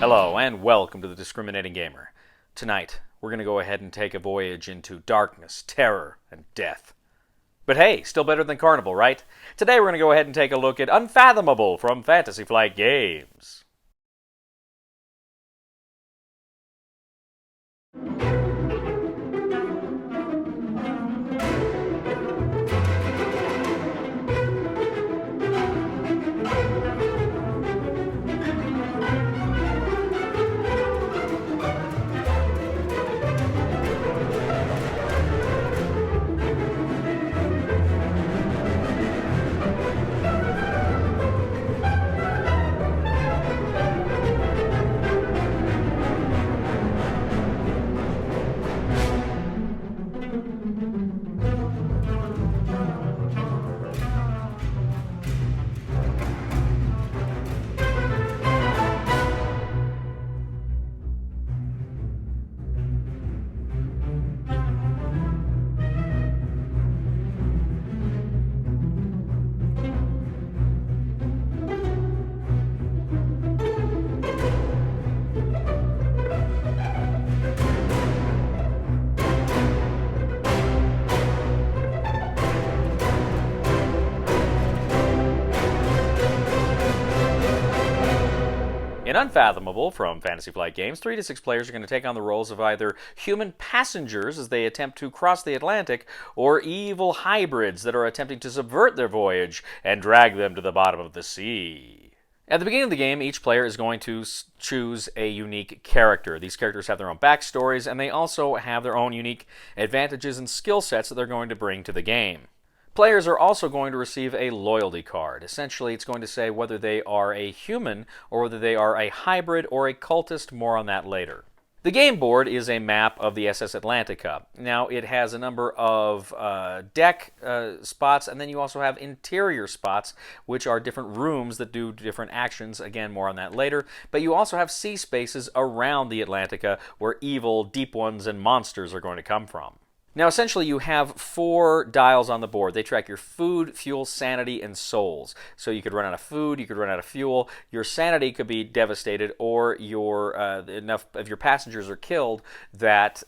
Hello and welcome to the Discriminating Gamer. Tonight, we're going to go ahead and take a voyage into darkness, terror, and death. But hey, still better than Carnival, right? Today we're going to go ahead and take a look at Unfathomable from Fantasy Flight Games. In Unfathomable from Fantasy Flight Games, 3 to 6 players are going to take on the roles of either human passengers as they attempt to cross the Atlantic, or evil hybrids that are attempting to subvert their voyage and drag them to the bottom of the sea. At the beginning of the game, each player is going to choose a unique character. These characters have their own backstories, and they also have their own unique advantages and skill sets that they're going to bring to the game. Players are also going to receive a loyalty card. Essentially, it's going to say whether they are a human or whether they are a hybrid or a cultist. More on that later. The game board is a map of the SS Atlantica. Now, it has a number of deck spots, and then you also have interior spots, which are different rooms that do different actions. Again, more on that later. But you also have sea spaces around the Atlantica where evil, deep ones, and monsters are going to come from. Now, essentially, you have 4 dials on the board. They track your food, fuel, sanity, and souls. So you could run out of food, you could run out of fuel, your sanity could be devastated, or enough of your passengers are killed that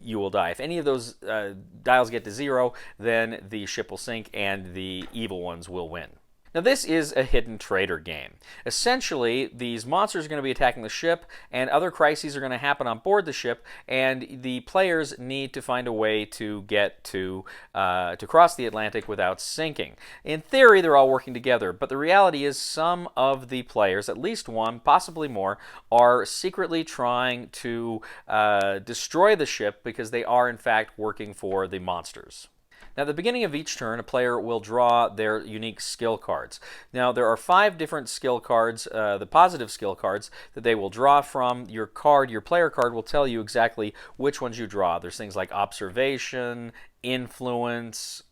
you will die. If any of those dials get to 0, then the ship will sink and the evil ones will win. Now, this is a hidden traitor game. Essentially, these monsters are going to be attacking the ship, and other crises are going to happen on board the ship, and the players need to find a way to get to cross the Atlantic without sinking. In theory, they're all working together, but the reality is some of the players, at least one, possibly more, are secretly trying to destroy the ship because they are, in fact, working for the monsters. Now, at the beginning of each turn, a player will draw their unique skill cards. Now, there are 5 different skill cards, the positive skill cards, that they will draw from. Your player card will tell you exactly which ones you draw. There's things like observation, influence,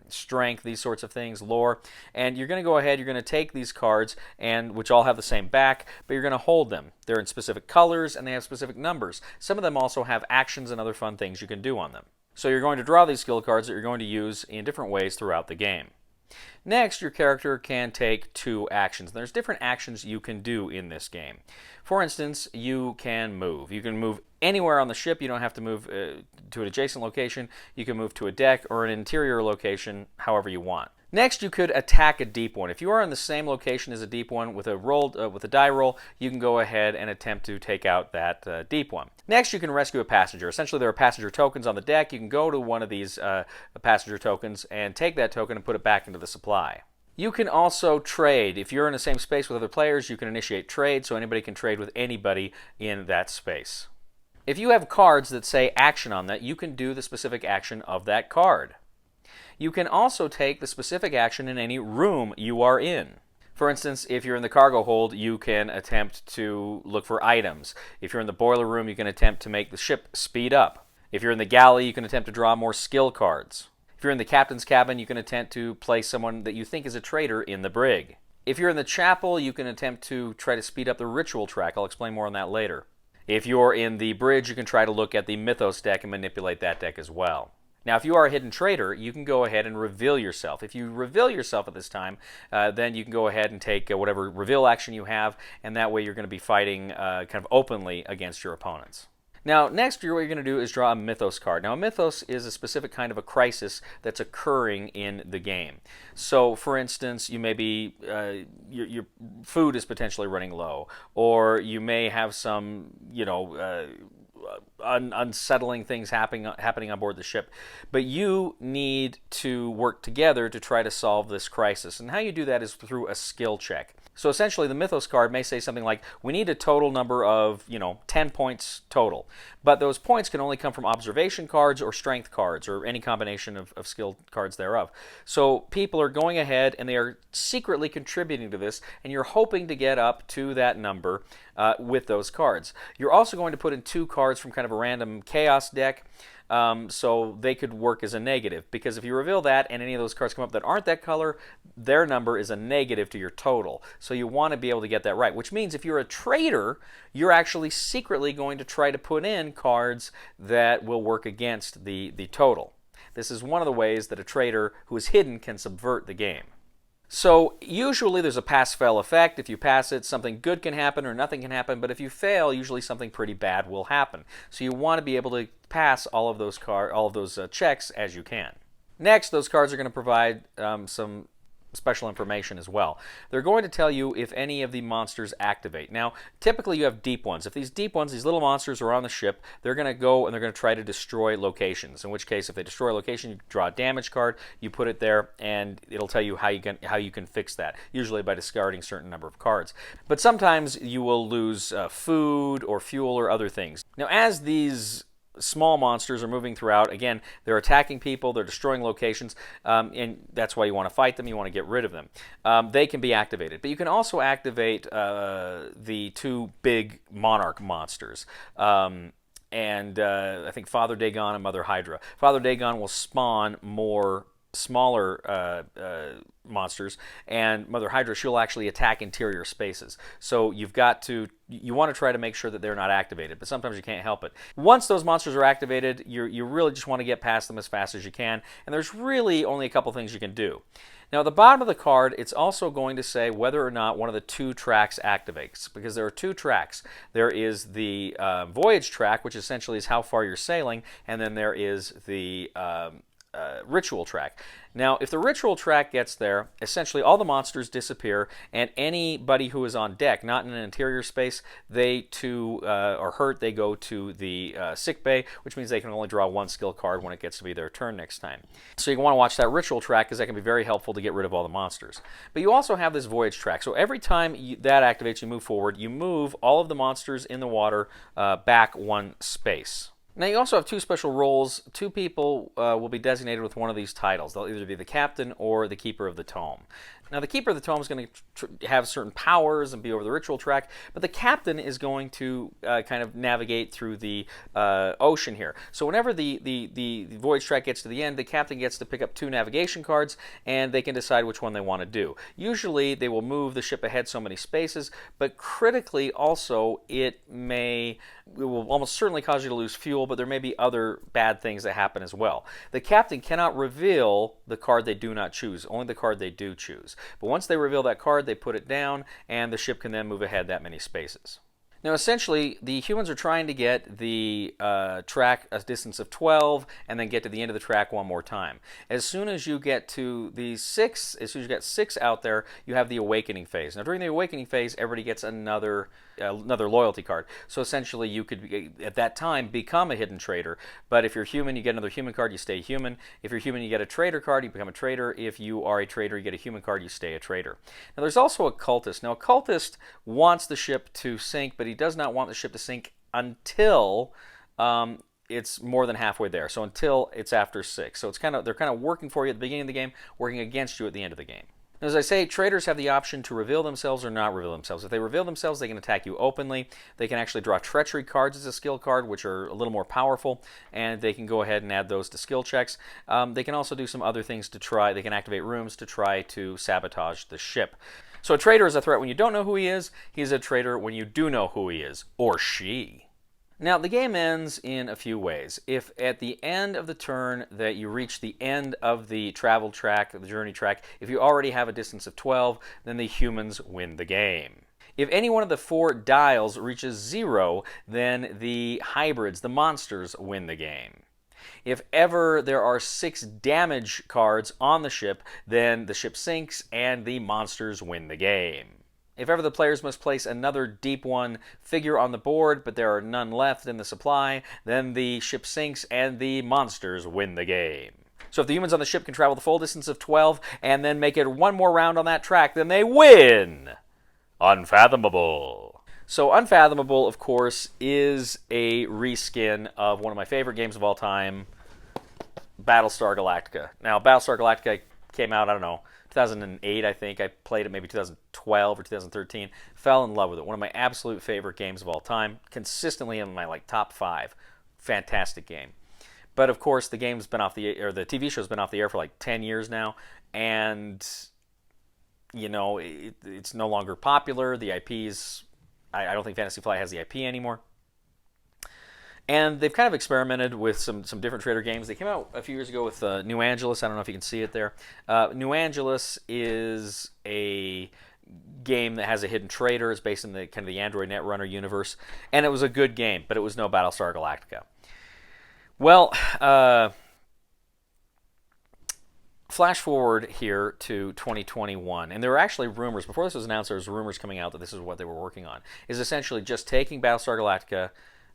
strength, these sorts of things, lore. And you're going to go ahead, you're going to take these cards, which all have the same back, but you're going to hold them. They're in specific colors, and they have specific numbers. Some of them also have actions and other fun things you can do on them. So you're going to draw these skill cards that you're going to use in different ways throughout the game. Next, your character can take 2 actions. There's different actions you can do in this game. For instance, you can move. You can move anywhere on the ship. You don't have to move to an adjacent location. You can move to a deck or an interior location, however you want. Next, you could attack a deep one. If you are in the same location as a deep one with a die roll, you can go ahead and attempt to take out that deep one. Next, you can rescue a passenger. Essentially, there are passenger tokens on the deck. You can go to one of these passenger tokens and take that token and put it back into the supply. You can also trade. If you're in the same space with other players, you can initiate trade, so anybody can trade with anybody in that space. If you have cards that say action on that, you can do the specific action of that card. You can also take the specific action in any room you are in. For instance, if you're in the cargo hold, you can attempt to look for items. If you're in the boiler room, you can attempt to make the ship speed up. If you're in the galley, you can attempt to draw more skill cards. If you're in the captain's cabin, you can attempt to place someone that you think is a traitor in the brig. If you're in the chapel, you can attempt to try to speed up the ritual track. I'll explain more on that later. If you're in the bridge, you can try to look at the Mythos deck and manipulate that deck as well. Now, if you are a hidden traitor, you can go ahead and reveal yourself. If you reveal yourself at this time, then you can go ahead and take whatever reveal action you have, and that way you're going to be fighting kind of openly against your opponents. Now, next, what you're going to do is draw a Mythos card. Now, a Mythos is a specific kind of a crisis that's occurring in the game. So, for instance, you may be, your food is potentially running low, or you may have some, unsettling things happening on board the ship, but you need to work together to try to solve this crisis. And how you do that is through a skill check. So essentially, the Mythos card may say something like, we need a total number of, 10 points total. But those points can only come from observation cards or strength cards or any combination of skill cards thereof. So people are going ahead and they are secretly contributing to this, and you're hoping to get up to that number with those cards. You're also going to put in 2 cards from kind of a random chaos deck. So they could work as a negative, because if you reveal that and any of those cards come up that aren't that color, their number is a negative to your total. So you want to be able to get that right, which means if you're a traitor, you're actually secretly going to try to put in cards that will work against the total. This is one of the ways that a traitor who is hidden can subvert the game. So usually there's a pass-fail effect. If you pass it, something good can happen or nothing can happen, but if you fail, usually something pretty bad will happen. So you want to be able to pass all of those checks as you can. Next, those cards are going to provide some special information as well. They're going to tell you if any of the monsters activate. Now, typically you have deep ones. If these deep ones, these little monsters are on the ship, they're going to go and they're going to try to destroy locations. In which case, if they destroy a location, you draw a damage card, you put it there, and it'll tell you how you can fix that, usually by discarding a certain number of cards. But sometimes you will lose food or fuel or other things. Now, as these small monsters are moving throughout, again, they're attacking people, they're destroying locations, and that's why you want to fight them, you want to get rid of them. They can be activated, but you can also activate the 2 big monarch monsters. I think Father Dagon and Mother Hydra. Father Dagon will spawn more smaller monsters, and Mother Hydra, she'll actually attack interior spaces. So you want to try to make sure that they're not activated, but sometimes you can't help it. Once those monsters are activated, you really just want to get past them as fast as you can, and there's really only a couple things you can do. Now, at the bottom of the card, it's also going to say whether or not one of the 2 tracks activates, because there are 2 tracks. There is the voyage track, which essentially is how far you're sailing, and then there is the ritual track. Now, if the ritual track gets there, essentially all the monsters disappear, and anybody who is on deck, not in an interior space, they too are hurt. They go to the sick bay, which means they can only draw 1 skill card when it gets to be their turn next time. So you want to watch that ritual track, because that can be very helpful to get rid of all the monsters. But you also have this voyage track. So every time that activates, you move forward, you move all of the monsters in the water back 1 space. Now, you also have 2 special roles. 2 people will be designated with one of these titles. They'll either be the captain or the keeper of the tome. Now, the keeper of the tome is going to have certain powers and be over the ritual track, but the captain is going to kind of navigate through the ocean here. So whenever the voyage track gets to the end, the captain gets to pick up 2 navigation cards, and they can decide which one they want to do. Usually, they will move the ship ahead so many spaces, but critically also, it will almost certainly cause you to lose fuel, but there may be other bad things that happen as well. The captain cannot reveal the card they do not choose, only the card they do choose. But once they reveal that card, they put it down, and the ship can then move ahead that many spaces. Now, essentially, the humans are trying to get the track a distance of 12 and then get to the end of the track 1 more time. As soon as you get to the 6, as soon as you get 6 out there, you have the awakening phase. Now, during the awakening phase, everybody gets another loyalty card. So essentially, you could, at that time, become a hidden traitor. But if you're human, you get another human card, you stay human. If you're human, you get a traitor card, you become a traitor. If you are a traitor, you get a human card, you stay a traitor. Now, there's also a cultist. Now, a cultist wants the ship to sink, but he does not want the ship to sink until it's more than halfway there. So until it's after 6. So they're kind of working for you at the beginning of the game, working against you at the end of the game. As I say, traitors have the option to reveal themselves or not reveal themselves. If they reveal themselves, they can attack you openly. They can actually draw treachery cards as a skill card, which are a little more powerful, and they can go ahead and add those to skill checks. They can also do some other things to try. They can activate rooms to try to sabotage the ship. So a traitor is a threat when you don't know who he is. He's a traitor when you do know who he is, or she. Now, the game ends in a few ways. If at the end of the turn that you reach the end of the travel track, the journey track, if you already have a distance of 12, then the humans win the game. If any one of the 4 dials reaches 0, then the hybrids, the monsters, win the game. If ever there are 6 damage cards on the ship, then the ship sinks and the monsters win the game. If ever the players must place another deep 1 figure on the board, but there are none left in the supply, then the ship sinks and the monsters win the game. So if the humans on the ship can travel the full distance of 12 and then make it 1 more round on that track, then they win! Unfathomable. So Unfathomable, of course, is a reskin of one of my favorite games of all time, Battlestar Galactica. Now, Battlestar Galactica came out, I don't know, 2008, I think. I played it maybe 2012 or 2013. Fell in love with it. One of my absolute favorite games of all time. Consistently in my top 5. Fantastic game. But of course, the game's been off the or the TV show's been off the air for like 10 years now, and you know it's no longer popular. The IP's I don't think Fantasy Flight has the IP anymore. And they've kind of experimented with some different Traitor games. They came out a few years ago with New Angeles. I don't know if you can see it there. New Angeles is a game that has a hidden traitor. It's based in the kind of the Android Netrunner universe, and it was a good game, but it was no Battlestar Galactica. Well, flash forward here to 2021, and there were actually rumors before this was announced. There was rumors coming out that this is what they were working on. Is essentially just taking Battlestar Galactica,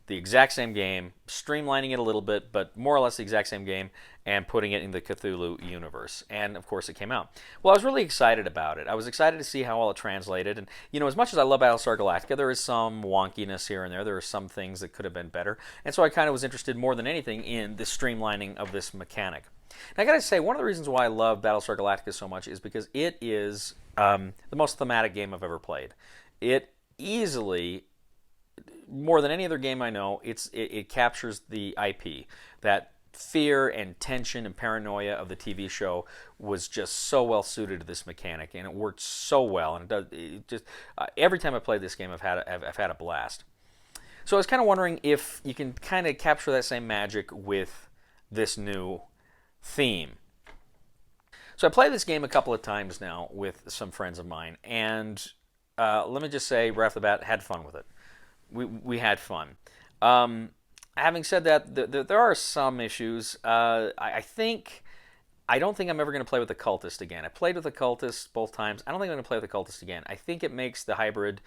the exact same game, streamlining it a little bit, but more or less the exact same game, and putting it in the Cthulhu universe. And of course it came out. Well, I was really excited about it. I was excited to see how well it translated. And you know, as much as I love Battlestar Galactica, there is some wonkiness here and there. There are some things that could have been better. And so I kind of was interested more than anything in the streamlining of this mechanic. And I gotta say, one of the reasons why I love Battlestar Galactica so much is because it is the most thematic game I've ever played. It easily, more than any other game I know, it captures the IP. That fear and tension and paranoia of the TV show was just so well suited to this mechanic, and it worked so well. And it just every time I played this game, I've had a blast. So I was kind of wondering if you can kind of capture that same magic with this new theme. So I played this game a couple of times now with some friends of mine, and let me just say right off the bat, had fun with it. We had fun. Having said that, there are some issues. I don't think I'm ever going to play with the cultist again. I played with the cultist both times. I don't think I'm going to play with the cultist again. I think it makes the hybrid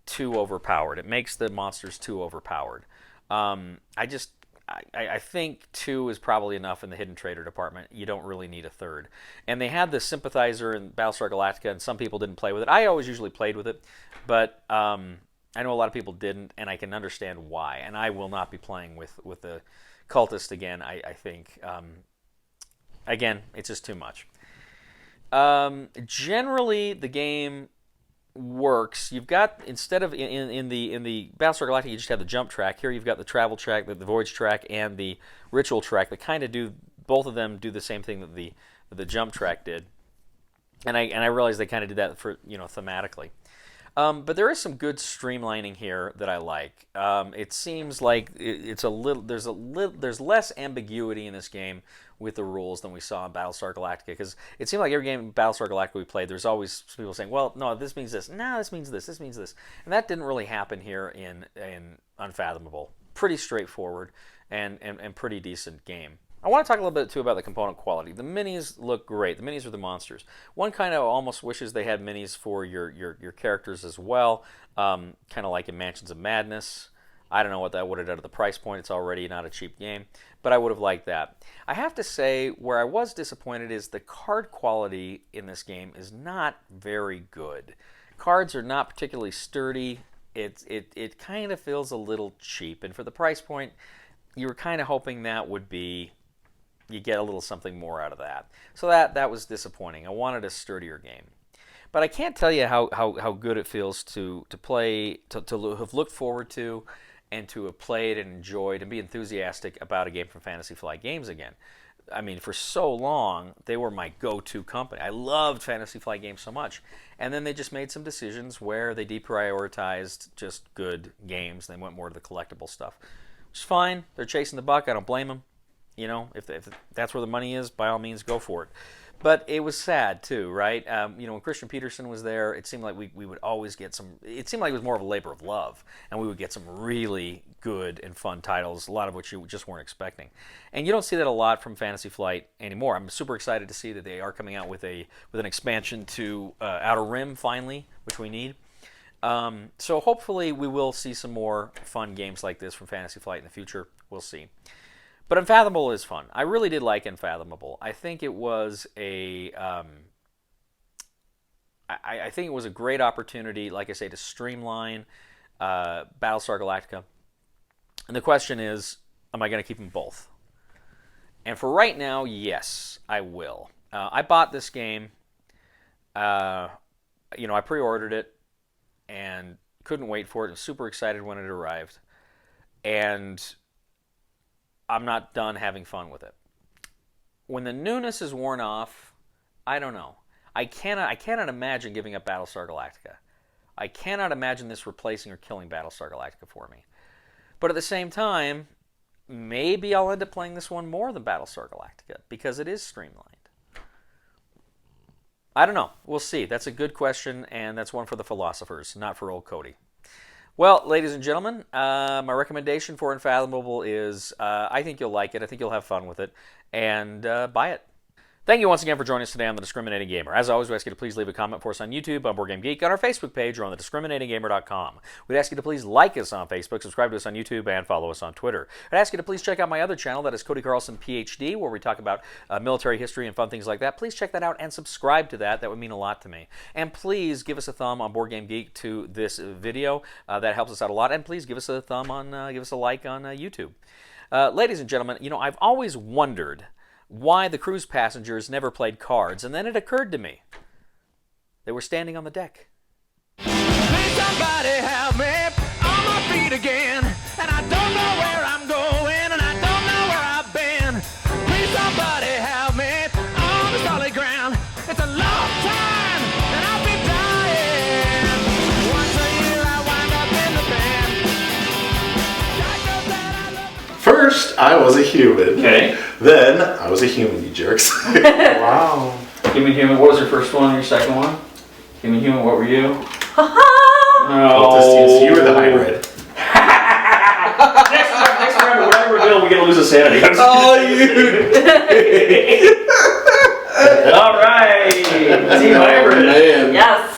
too overpowered. It makes the monsters too overpowered. I think 2 is probably enough in the hidden traitor department. You don't really need a 3rd. And they had the sympathizer in Battlestar Galactica, and some people didn't play with it. I always usually played with it, but I know a lot of people didn't, and I can understand why. And I will not be playing with the cultist again. I think again, it's just too much. Generally, the game works. You've got, instead of in the Battlestar Galactica, you just have the jump track. Here you've got the travel track, the voyage track, and the ritual track that kind of do, both of them do the same thing that the jump track did. And I realize they kind of did that for, you know, thematically. But there is some good streamlining here that I like. It seems like there's less ambiguity in this game with the rules than we saw in Battlestar Galactica, because it seemed like every game in Battlestar Galactica we played, there's always people saying, well, no, this means this, no, this means this means this, and that didn't really happen here in Unfathomable. Pretty straightforward and pretty decent game. I want to talk a little bit too about the component quality. The minis look great. The minis are the monsters. One kind of almost wishes they had minis for your characters as well, kind of like in Mansions of Madness. I don't know what that would have done at the price point. It's already not a cheap game, but I would have liked that. I have to say, where I was disappointed is the card quality in this game is not very good. Cards are not particularly sturdy. It kind of feels a little cheap, and for the price point, you were kind of hoping that would be, you get a little something more out of that. So that was disappointing. I wanted a sturdier game. But I can't tell you how good it feels to play, to have looked forward to, and to have played and enjoyed and be enthusiastic about a game from Fantasy Flight Games again. I mean, for so long, they were my go-to company. I loved Fantasy Flight Games so much. And then they just made some decisions where they deprioritized just good games. They went more to the collectible stuff. It's fine. They're chasing the buck. I don't blame them. You know, if that's where the money is, by all means, go for it. But it was sad too, right? You know, when Christian Peterson was there, it seemed like we would always get some. It seemed like it was more of a labor of love, and we would get some really good and fun titles, a lot of which you just weren't expecting. And you don't see that a lot from Fantasy Flight anymore. I'm super excited to see that they are coming out with an expansion to Outer Rim finally, which we need. So hopefully we will see some more fun games like this from Fantasy Flight in the future. We'll see. But Unfathomable is fun. I really did like Unfathomable. I think it was I think it was a great opportunity, like I say, to streamline Battlestar Galactica. And the question is, am I going to keep them both? And for right now, yes, I will. I bought this game. I pre-ordered it and couldn't wait for it. I was super excited when it arrived. And I'm not done having fun with it. When the newness is worn off, I don't know. I cannot imagine giving up Battlestar Galactica. I cannot imagine this replacing or killing Battlestar Galactica for me. But at the same time, maybe I'll end up playing this one more than Battlestar Galactica because it is streamlined. I don't know. We'll see. That's a good question, and that's one for the philosophers, not for old Cody. Well, ladies and gentlemen, my recommendation for Unfathomable is I think you'll like it. I think you'll have fun with it. And buy it. Thank you once again for joining us today on The Discriminating Gamer. As always, we ask you to please leave a comment for us on YouTube, on Board Game Geek, on our Facebook page, or on thediscriminatinggamer.com. We'd ask you to please like us on Facebook, subscribe to us on YouTube, and follow us on Twitter. I'd ask you to please check out my other channel, that is Cody Carlson, PhD, where we talk about military history and fun things like that. Please check that out and subscribe to that. That would mean a lot to me. And please give us a thumb on Board Game Geek to this video. That helps us out a lot. And please give us a thumb on, give us a like on YouTube. Ladies and gentlemen, you know, I've always wondered why the cruise passengers never played cards, and then it occurred to me. They were standing on the deck. Please somebody help me on my feet again, and I don't know where I'm going, and I don't know where I've been. Please somebody help me on the solid ground. It's a long time, and I'll be dying. Once a year I wind up in the band. God knows that I love. First, I was a human. Okay. Then, I was a human, you jerks. Wow. Human, human. What was your first one? Your second one? Human, human. What were you? Oh, you were the hybrid. next round, whatever we're doing, we get to lose a sanity. Oh, you! All right. Team hybrid. Man. Yes.